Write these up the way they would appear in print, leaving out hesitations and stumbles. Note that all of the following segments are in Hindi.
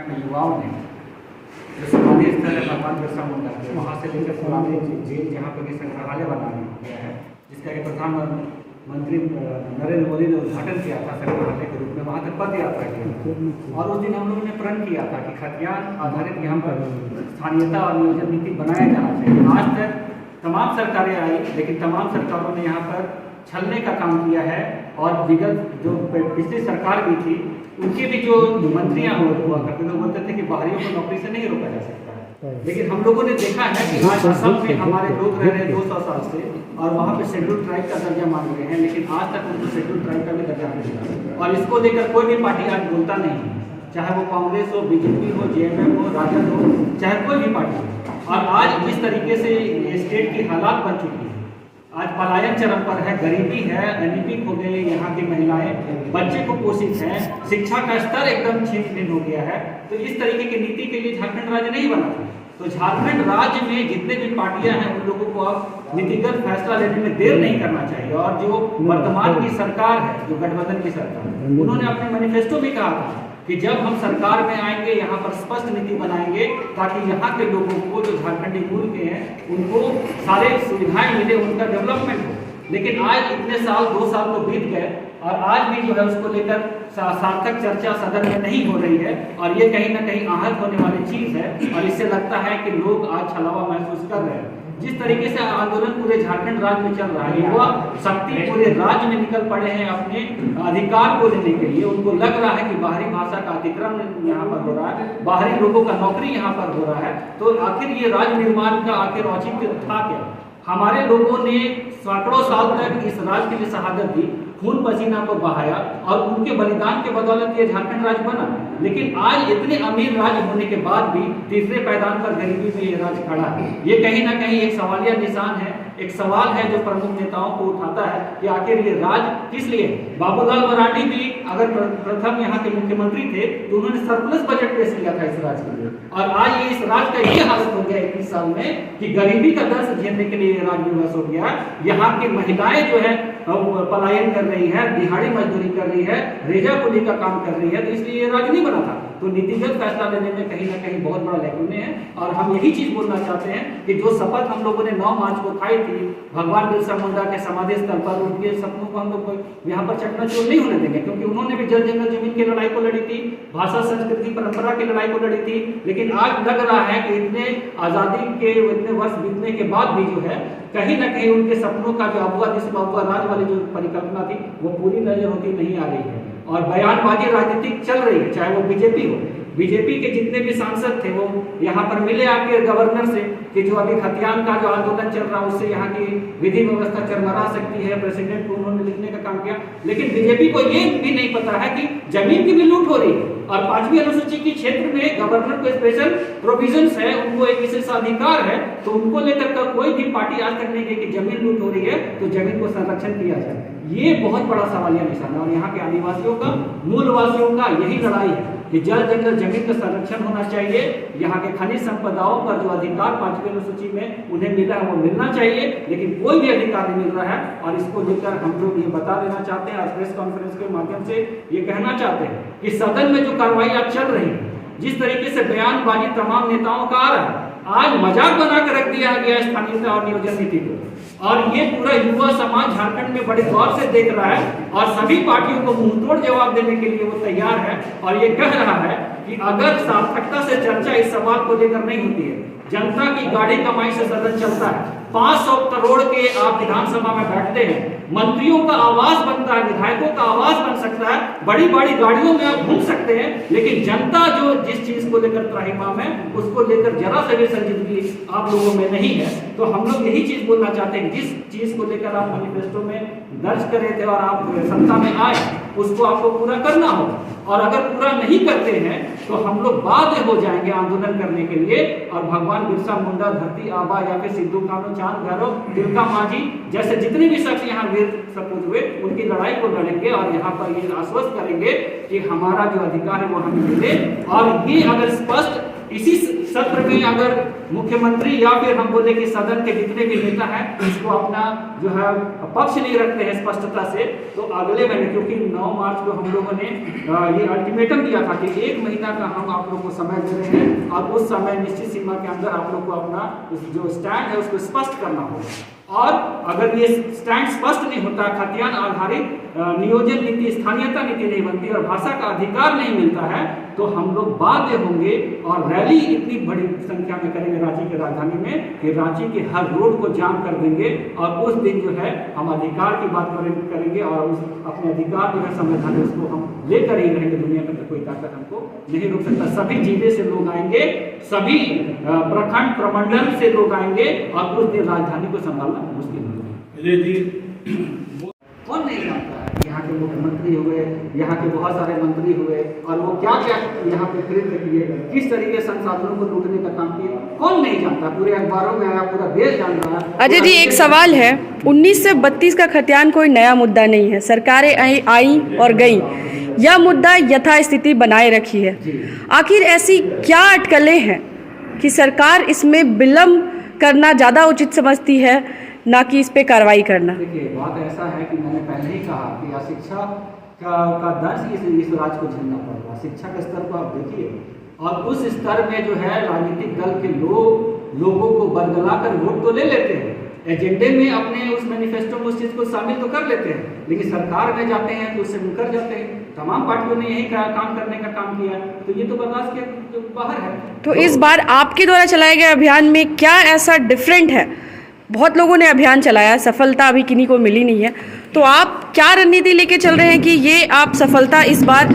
में युवाओं ने जो समाधि स्थल है भगवान बिरसा मुंडा के, वहाँ से लेकर पुराने जेल जहाँ पर संग्रहालय बनाया गया है, जिसका कि प्रधानमंत्री नरेंद्र मोदी ने उद्घाटन किया था संग्रहालय के रूप में, वहाँ तक पद यात्रा की। और उस दिन हम लोगों ने प्रण किया था कि खतियान आधारित यहाँ पर स्थानीयता और नियोजन नीति बनाया जाना चाहिए। आज तक तमाम सरकारें आई, लेकिन तमाम सरकारों ने यहाँ पर छलने का काम किया है। और विगत जो पिछली सरकार भी थी, उनके भी जो मंत्रियां हुआ करते थे, बोलते थे कि बाहरियों को नौकरी से नहीं रोका जा सकता है। लेकिन हम लोगों ने देखा है कि आज असम में हमारे लोग रह रहे हैं 200 साल से, और वहाँ पे शेड्यूल ट्राइब का दर्जा मांग रहे हैं, लेकिन आज तक उनको शेड्यूल ट्राइब का भी दर्जा नहीं मिला। और इसको लेकर कोई भी पार्टी आज बोलता नहीं है, चाहे वो कांग्रेस हो, बीजेपी हो, जेएमएम हो, राजद हो, चाहे कोई भी पार्टी हो। और आज जिस तरीके से स्टेट की हालात बन चुकी है, आज पलायन चरम पर है, गरीबी है, अनएम्प्लॉयड हो गए यहाँ की महिलाएं, बच्चे को पोषित है, शिक्षा का स्तर एकदम छीन हो गया है। तो इस तरीके की नीति के लिए झारखंड राज्य नहीं बना था। तो झारखंड राज्य में जितने भी पार्टियां हैं, उन लोगों को अब नीतिगत फैसला लेने में देर नहीं करना चाहिए। और जो वर्तमान की सरकार है, जो गठबंधन की सरकार, उन्होंने अपने मैनिफेस्टो में कहा था कि जब हम सरकार में आएंगे, यहाँ पर स्पष्ट नीति बनाएंगे ताकि यहाँ के लोगों को, जो झारखंडी मूल के हैं, उनको सारे सुविधाएं मिले, उनका डेवलपमेंट हो। लेकिन आज इतने साल, 2 साल तो बीत गए, और आज भी जो है उसको लेकर सार्थक चर्चा सदन में नहीं हो रही है। और ये कहीं ना कहीं आहत होने वाली चीज है, और इससे लगता है कि लोग आज छलावा महसूस कर रहे हैं। जिस तरीके से आंदोलन पूरे झारखंड राज्य में चल रहा है, युवा शक्ति पूरे राज्य में निकल पड़े हैं अपने अधिकार को लेने के लिए। उनको लग रहा है कि बाहरी भाषा का अतिक्रमण यहाँ पर हो रहा है, बाहरी लोगों का नौकरी यहाँ पर हो रहा है। तो आखिर ये राज्य निर्माण का आखिर औचित्य था क्या? हमारे लोगों ने सैकड़ों साल तक इस राज्य के लिए शहादत दी, खून पसीना को बहाया, और उनके बलिदान के बदौलत ये झारखंड राज्य बना। लेकिन आज इतने अमीर राज्य होने के बाद भी तीसरे पायदान पर गरीबी में ये राज्य खड़ा है। ये कहीं ना कहीं एक सवालिया निशान है, एक सवाल है जो प्रमुख नेताओं को उठाता है कि आखिर ये राज्य किस लिए। बाबूलाल मरांडी भी अगर प्रथम यहाँ के मुख्यमंत्री थे, तो उन्होंने सरप्लस बजट पेश किया था इस राज्य के लिए। और आज ये इस राज्य का ये हालत हो गया 21 साल में कि गरीबी का दर्द झेलने के लिए राज्य विवश हो गया। यहाँ की महिलाएं जो है पलायन कर रही है, दिहाड़ी मजदूरी कर रही है, रेजा कुली का काम कर रही है। तो इसलिए ये राज्य नहीं बना था। तो नीतिगत फैसला लेने में कहीं ना कहीं बहुत बड़ा लैकुने है। और हम यही चीज बोलना चाहते हैं कि जो शपथ हम लोगों ने 9 मार्च को खाई थी भगवान बिरसा मुंडा के समाधि स्थल पर, उनके सपनों को हम लोग यहाँ पर चकनाचूर नहीं होने देंगे, क्योंकि उन्होंने भी जल जंगल जमीन की लड़ाई को लड़ी थी, भाषा संस्कृति परंपरा की लड़ाई को लड़ी थी। लेकिन आज लग रहा है कि इतने आजादी के इतने वर्ष बीतने के बाद भी जो है कहीं ना कहीं उनके सपनों का जो अबुआ जिस अबुआ राज वाली जो परिकल्पना थी, वो पूरी नजर होती नहीं आ रही है। और बयानबाजी राजनीतिक चल रही है, चाहे वो बीजेपी हो। बीजेपी के जितने भी सांसद थे, वो यहाँ पर मिले आके गवर्नर से कि जो अभी खतियान का जो आंदोलन चल रहा है, उससे यहाँ की विधि व्यवस्था चरमरा सकती है। प्रेसिडेंट को उन्होंने लिखने का काम किया। लेकिन बीजेपी को ये भी नहीं पता है कि जमीन की भी लूट हो रही है। और 5वीं अनुसूची के क्षेत्र में गवर्नर को स्पेशल प्रोविजंस है, उनको एक विशेषाधिकार है। तो उनको लेकर कोई भी पार्टी आज तक नहीं गई कि जमीन लूट हो रही है तो जमीन को संरक्षण किया जाए। ये बहुत बड़ा सवालिया निशान है। और यहाँ के आदिवासियों का, मूलवासियों का यही लड़ाई है कि जल जंगल जमीन का संरक्षण होना चाहिए। यहाँ के खनिज संपदाओं पर जो अधिकार 5वीं अनुसूची में उन्हें मिला है, वो मिलना चाहिए। लेकिन कोई भी अधिकार नहीं मिल रहा है। और इसको लेकर हम लोग ये बता देना चाहते हैं, और प्रेस कॉन्फ्रेंस के माध्यम से ये कहना चाहते हैं कि सदन में जो कार्रवाई आज चल रही है, जिस तरीके से बयानबाजी तमाम नेताओं का आ रहा है, आज मजाक बनाकर रख दिया गया स्थानीयता और नियोजन नीति को। और ये पूरा युवा समाज झारखंड में बड़े गौर से देख रहा है, और सभी पार्टियों को मुंहतोड़ जवाब देने के लिए वो तैयार है। और ये कह रहा है कि अगर सार्थकता से चर्चा इस सवाल को लेकर नहीं होती है, जनता की गाड़ी कमाई से सदन चलता है, 500 करोड़ के आप विधानसभा में बैठते हैं, मंत्रियों का आवाज बनता है, विधायकों का आवाज बन सकता है, बड़ी बड़ी गाड़ियों में आप घूम सकते हैं। लेकिन जनता जो जिस चीज को लेकर त्राहिमाम है, उसको लेकर जरा से भी संजीदगी आप लोगों में नहीं है। तो हम लोग यही चीज बोलना चाहते हैं, जिस चीज को लेकर आप मैनिफेस्टो में दर्ज करे थे और आप सत्ता में आए, उसको आपको पूरा करना होगा। और अगर पूरा नहीं करते हैं तो हम लोग बाध्य हो जाएंगे आंदोलन करने के लिए। और भगवान बिरसा मुंडा, धरती आबा, या फिर सिद्धू कानू, चांद भैरव, तिलका मांझी जैसे जितने भी शख्स यहाँ वीर सपूत हुए, उनकी लड़ाई को लड़ेंगे। और यहाँ पर ये आश्वस्त करेंगे कि हमारा जो अधिकार है वो हमें मिले। और ये अगर स्पष्ट इसी सत्र में अगर मुख्यमंत्री या फिर हम बोले कि सदन के जितने भी नेता हैं इसको अपना जो है पक्ष नहीं रखते हैं स्पष्टता से, तो अगले महीने, क्योंकि 9 मार्च को हम लोगों ने ये अल्टीमेटम दिया था कि 1 महीना का हम आप लोग को समय दे रहे हैं और उस समय निश्चित सीमा के अंदर आप लोग को अपना जो स्टैंड है उसको स्पष्ट करना होगा। और अगर ये स्टैंड स्पष्ट नहीं होता, खतियान आधारित नियोजन नीति, स्थानीयता नीति नहीं बनती और भाषा का अधिकार नहीं मिलता है, तो हम लोग बाध्य होंगे और रैली इतनी बड़ी संख्या में करेंगे रांची के राजधानी में कि रांची के हर रोड को जाम कर देंगे और उस दिन जो है हम अधिकार की बात करेंगे और उस अपने अधिकार जो है संविधान में उसको हम लेकर ही रहेंगे। दुनिया में तो कोई ताकत हमको नहीं रोक सकता। सभी जिले से लोग आएंगे, सभी प्रखंड प्रमंडल से लोग आएंगे और उस दिन राजधानी को संभालना मुश्किल होगा। कौन नहीं जानता है, यहाँ के मुख्यमंत्री हुए, यहाँ के बहुत सारे मंत्री हुए और वो क्या क्या यहाँ पे कृत्य किए, किस तरीके संसाधनों को लूटने का काम किए, कौन नहीं जानता। पूरे अखबारों में आया, पूरा देश जान रहा है। अजय जी, एक सवाल है, 19 से 32 का खतियान कोई नया मुद्दा नहीं है, सरकारें आई और गई, यह मुद्दा यथास्थिति बनाए रखी है। आखिर ऐसी क्या अटकलें हैं कि सरकार इसमें विलम्ब करना ज़्यादा उचित समझती है, ना कि इस पे कार्रवाई करना? देखिए, बात ऐसा है कि मैंने पहले ही कहा कि अशिक्षा का दर्द इस राज्य को झेलना पड़ रहा है। शिक्षा के स्तर को आप देखिए और उस स्तर में जो है राजनीतिक दल के लोगों को बरगला कर वोट तो ले लेते हैं, एजेंडे में अपने उस मैनिफेस्टो में उस चीज़ को शामिल तो कर लेते हैं, लेकिन सरकार में जाते हैं तो उससे मुकर जाते हैं। तमाम पार्टियों ने यही काम करने का काम किया है, तो ये तो बर्दाश्त के बाहर है। तो इस बार आपके द्वारा चलाए गए अभियान में क्या ऐसा डिफरेंट है? बहुत लोगों ने अभियान चलाया, सफलता अभी किन्हीं को मिली नहीं है, तो आप क्या रणनीति लेके चल रहे हैं कि ये आप सफलता इस बार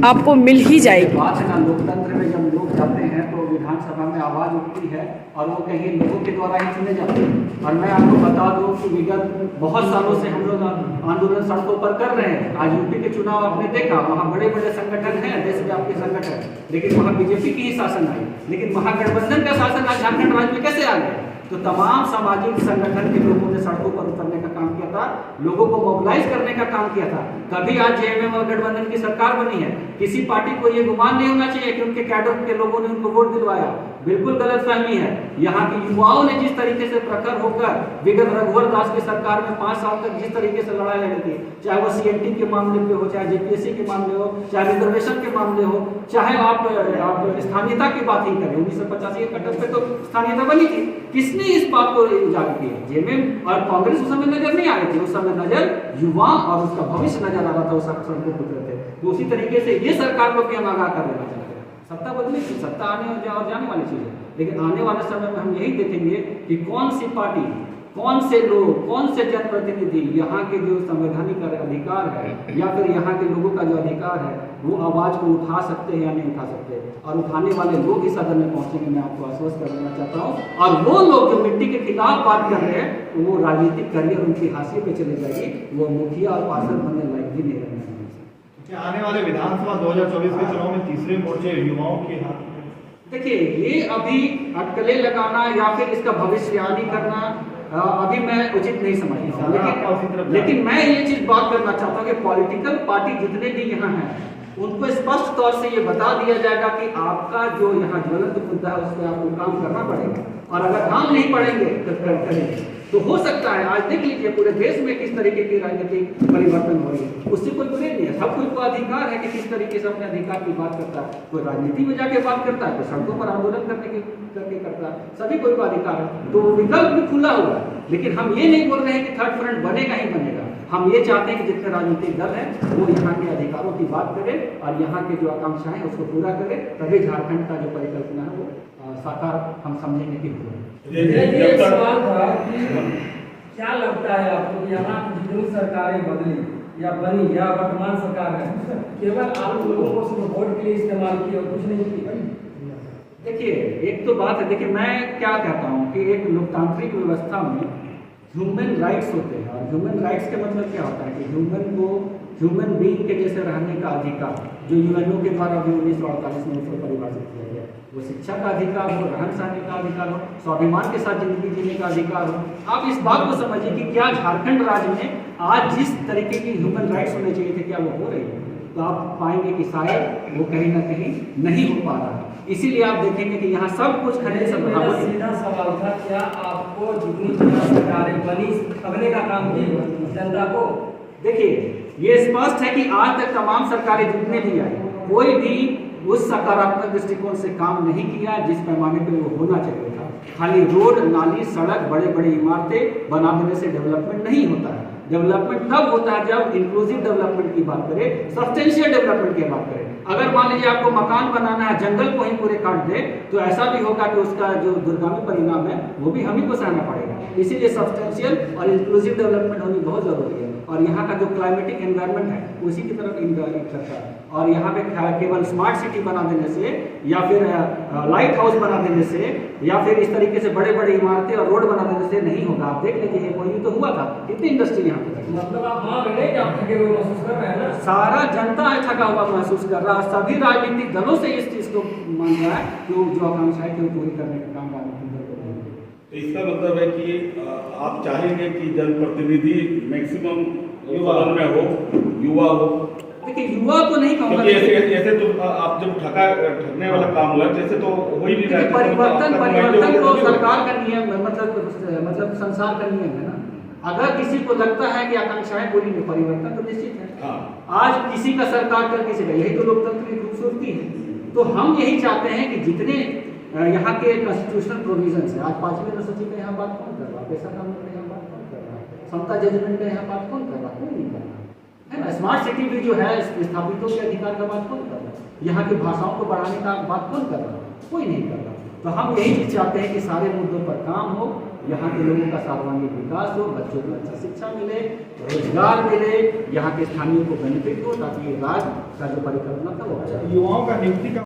आपको मिल ही जाएगी? बात है ना, लोकतंत्र में जब लोग जाते हैं तो विधानसभा में आवाज़ उठती है और वो कहीं लोगों के द्वारा ही चुने जाते हैं। और मैं आपको बता दूं कि विगत बहुत सालों से हम लोग आंदोलन सड़कों पर कर रहे हैं। आज यूपी के चुनाव आपने देखा, वहाँ बड़े बड़े संगठन हैं, देशव्यापी संगठन, लेकिन वहाँ बीजेपी की ही शासन आई, लेकिन महागठबंधन का शासन आज झारखंड राज्य में कैसे आ गया? तो तमाम सामाजिक संगठन के लोगों ने सड़कों पर उतरने का काम किया था, लोगों को मोबिलाइज करने का काम किया था। कभी आज जेएमएम और गठबंधन की सरकार बनी है, किसी पार्टी को ये गुमान नहीं होना चाहिए कि उनके कैडर के लोगों ने उनको वोट दिलवाया। बिल्कुल गलतफहमी है। यहाँ के युवाओं ने जिस तरीके से प्रखर होकर विगत रघुवर दास की सरकार में 5 साल तक जिस तरीके से लड़ाई लड़ी थी, चाहे वो सीएनटी के मामले पे हो, चाहे जेपीएससी के मामले हो, चाहे रिजर्वेशन के मामले हो, चाहे आप स्थानीयता की बात ही करें, 1985 के कटअप पे तो स्थानीयता बनी थी। किसने इस बात को उजागर किया? जेएमएम और कांग्रेस उस समय नजर नहीं आ रही थी, उस समय नजर युवा और उसका भविष्य नजर आ रहा था, उस सड़कों पर उतरे थे। तो उसी तरीके से ये सरकार को भी हम आगाह कर लेना चाहते हैं। सत्ता बदली थी, सत्ता आने और जाने वाली चीज है, लेकिन आने वाले समय में हम यही देखेंगे कि कौन सी पार्टी, कौन से लोग, कौन से जनप्रतिनिधि यहाँ के जो संवैधानिक अधिकार है या फिर यहाँ के लोगों का जो अधिकार है वो आवाज को उठा सकते हैं या नहीं उठा सकते, और उठाने वाले लोग ही सदन में पहुंचेंगे, मैं आपको आश्वस्त करना चाहता हूँ। और वो लोग जो मिट्टी के खिलाफ बात कर रहे हैं वो राजनीतिक करियर उनकी हाशिए पे चले जाएगी, वो मुखिया और पार्षद बनने लायक भी नहीं रहने। आने वाले विधानसभा 2024 के चुनाव में तीसरे मोर्चे युवाओं के हाथ में। देखिए, ये अभी अटकलें लगाना या फिर इसका भविष्यवाणी करना अभी मैं उचित नहीं समझता, लेकिन मैं ये चीज बात करना चाहता हूँ कि पॉलिटिकल पार्टी जितने भी यहाँ हैं उनको स्पष्ट तौर से ये बता दिया जाएगा कि आपका जो यहाँ ज्वलंत मुद्दा है उस पर आपको काम करना पड़ेगा, और अगर काम नहीं पड़ेंगे तो करेंगे। तो हो सकता है, आज देख लीजिए पूरे देश में किस तरीके की राजनीतिक परिवर्तन हो रही है, उससे कोई बुरे नहीं है। सब कोई को अधिकार है कि किस तरीके से अपने अधिकार की बात करता है, कोई राजनीति में जाके बात करता है, कोई सड़कों पर आंदोलन करके करता है, सभी कोई को अधिकार है। तो विकल्प भी खुला हुआ है, लेकिन हम ये नहीं बोल रहे हैं कि थर्ड फ्रंट बनेगा ही बनेगा। हम ये चाहते हैं कि जितने राजनीतिक दल हैं वो यहाँ के अधिकारों की बात करें और यहाँ के जो आकांक्षाएं हैं उसको पूरा करें, तभी झारखंड का जो परिकल्पना है वो साकार हम समझेंगे कि एक सवाल था कि क्या लगता है आपको कि यहाँ जितनी सरकारें बदली या बनी या वर्तमान सरकार है केवल आप लोगों को सिर्फ वोट के लिए इस्तेमाल किया और कुछ नहीं किया? देखिए, एक तो बात है, देखिए मैं क्या कहता हूँ कि एक लोकतांत्रिक व्यवस्था में ह्यूमन राइट्स होते हैं, और ह्यूमन राइट्स का मतलब क्या होता है कि ह्यूमन बीइंग के जैसे रहने का अधिकार, जो यूएनओ के द्वारा भी 1948 में उसको परिभाषित किया गया, वो शिक्षा का अधिकार हो, रहन सहने का अधिकार हो, स्वाभिमान के साथ जिंदगी जीने का अधिकार हो। आप इस बात को समझिए कि क्या झारखंड राज्य में आज जिस तरीके की ह्यूमन राइट्स होने चाहिए थे क्या वो हो रही है? तो आप पाएंगे कि शायद वो कहीं ना कहीं नहीं हो पा रहा है। इसीलिए आप देखेंगे कि यहाँ सब कुछ खनिज मेरा संसाधन सीधा सवाल था, क्या आपको जितनी सरकारें बनी ठगने का काम की जनता को? देखिए, ये स्पष्ट है कि आज तक तमाम सरकारें जितने भी आई, कोई भी उस सकारात्मक दृष्टिकोण से काम नहीं किया जिस पैमाने पे वो होना चाहिए था। खाली रोड, नाली, सड़क, बड़े बड़े इमारतें बना देने से डेवलपमेंट नहीं होता है। डेवलपमेंट तब होता है जब इंक्लूसिव डेवलपमेंट की बात करें, सब्सटेंशियल डेवलपमेंट की बात करें। अगर मान लीजिए आपको मकान बनाना है, जंगल को ही पूरे काट दे, तो ऐसा भी होगा कि उसका जो दुर्गामी परिणाम है वो भी हम ही को सहना पड़ेगा। इसीलिए सब्सटेंशियल और इंक्लूसिव डेवलपमेंट होनी बहुत जरूरी है। और यहाँ का जो क्लाइमेटिक एनवायरनमेंट है उसी की तरफ इंडिकेट करता है। और यहाँ पे केवल स्मार्ट सिटी बना देने से या फिर लाइट हाउस बना देने से या फिर इस तरीके से बड़े बड़े इमारतें और रोड बना देने से नहीं होगा। आप देख लीजिए, कोई तो हुआ था, कितनी इंडस्ट्री यहाँ पे। मतलब आप मान रहे हैं कि आप ठगे हुए महसूस कर रहे हैं ना? सारा जनता ठगा हुआ महसूस कर रहा है। सभी राजनीतिक दलों से इस चीज को मान रहा है कि जो आकांक्षाएं थी वो पूरी करने का काम राजनीतिक दल को नहीं। तो इसका मतलब है कि आप चाहेंगे कि जनप्रतिनिधि मैक्सिमम सदन में हो, युवा हो। देखिए, युवा तो नहीं कहूँगा, क्योंकि ऐसे तो आप जब ठगने वाला काम हुआ जैसे तो हो ही नहीं रहा है। परिवर्तन तो सरकार का नियम है, मतलब संसार का नियम है ना। अगर किसी को लगता है कि आकांक्षाएं पूरी नहीं, परिवर्तन तो निश्चित है। हाँ। आज किसी का सरकार कर किसी का, यही तो लोकतंत्र की खूबसूरती है। तो हम यही चाहते हैं कि जितने यहाँ के कॉन्स्टिट्यूशनल प्रोविजंस है, आज 5वीं अनुसूची का यहाँ बात कौन कर रहा है, पैसा कानून का यहाँ बात कौन कर रहा है, समता जजमेंट का यहाँ बात कौन कर रहा है, कोई नहीं कर रहा है ना। स्मार्ट सिटी भी जो है, स्थापितों के अधिकार का बात कौन कर रहा है, यहाँ की भाषाओं को बढ़ाने का बात कौन कर रहा है, कोई नहीं कर रहा। तो हम यही चीज चाहते हैं कि सारे मुद्दों पर काम हो, यहाँ के लोगों का सर्वांगीण विकास हो, बच्चों को अच्छा शिक्षा मिले, रोजगार मिले, यहाँ के स्थानीय को बेनिफिट हो, ताकि राज्य का जो परिकल्पना था वो अच्छा। युवाओं का नियुक्ति का